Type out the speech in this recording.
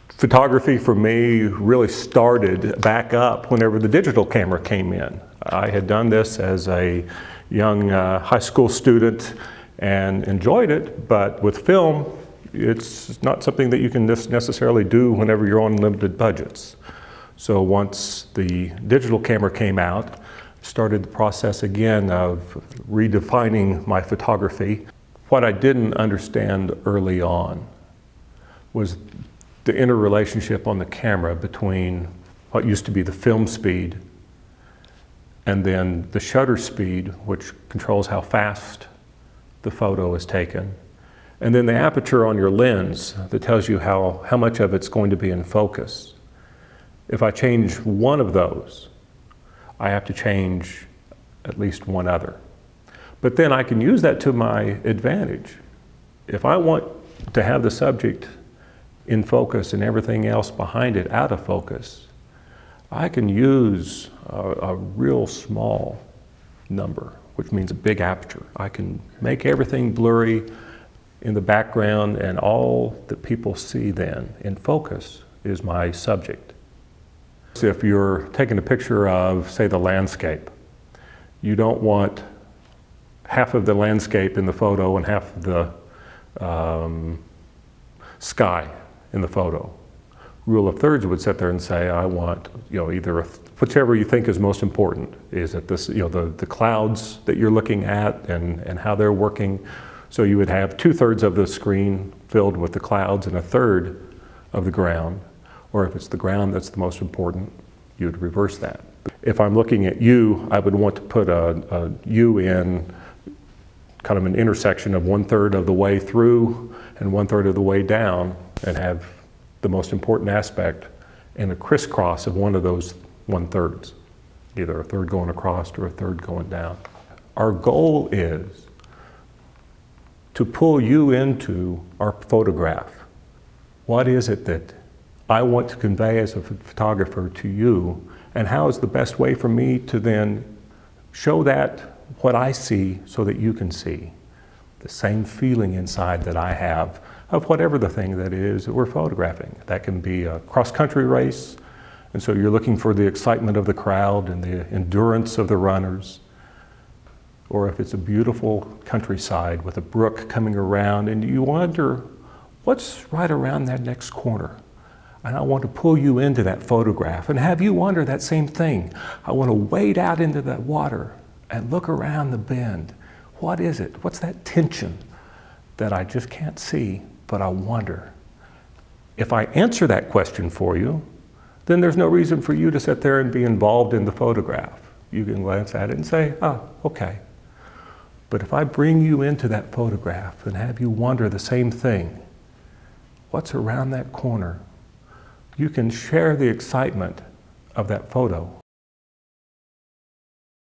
Photography for me really started back up whenever the digital camera came in. I had done this as a young high school student and enjoyed it, but with film, it's not something that you can necessarily do whenever you're on limited budgets. So once the digital camera came out, started the process again of redefining my photography. What I didn't understand early on was the interrelationship on the camera between what used to be the film speed and then the shutter speed, which controls how fast the photo is taken, and then the aperture on your lens that tells you how much of it's going to be in focus. If I change one of those, I have to change at least one other. But then I can use that to my advantage. If I want to have the subject in focus and everything else behind it out of focus, I can use a real small number, which means a big aperture. I can make everything blurry in the background, and all that people see then in focus is my subject. If you're taking a picture of, say, the landscape, you don't want half of the landscape in the photo and half of the sky in the photo. Rule of thirds would sit there and say, I want, either whichever you think is most important. Is it this, the clouds that you're looking at and how they're working? So you would have 2/3 of the screen filled with the clouds and 1/3 of the ground. Or if it's the ground that's the most important, you would reverse that. If I'm looking at you, I would want to put a you in kind of an intersection of 1/3 of the way through and 1/3 of the way down, and have the most important aspect in a crisscross of one of those 1/3, either a third going across or a third going down. Our goal is to pull you into our photograph. What is it that I want to convey as a photographer to you, and how is the best way for me to then show that what I see so that you can see the same feeling inside that I have of whatever the thing that is that we're photographing. That can be a cross-country race, and so you're looking for the excitement of the crowd and the endurance of the runners. Or if it's a beautiful countryside with a brook coming around and you wonder, what's right around that next corner? And I want to pull you into that photograph and have you wonder that same thing. I want to wade out into that water and look around the bend. What is it? What's that tension that I just can't see, but I wonder? If I answer that question for you, then there's no reason for you to sit there and be involved in the photograph. You can glance at it and say, oh, okay. But if I bring you into that photograph and have you wonder the same thing, what's around that corner? You can share the excitement of that photo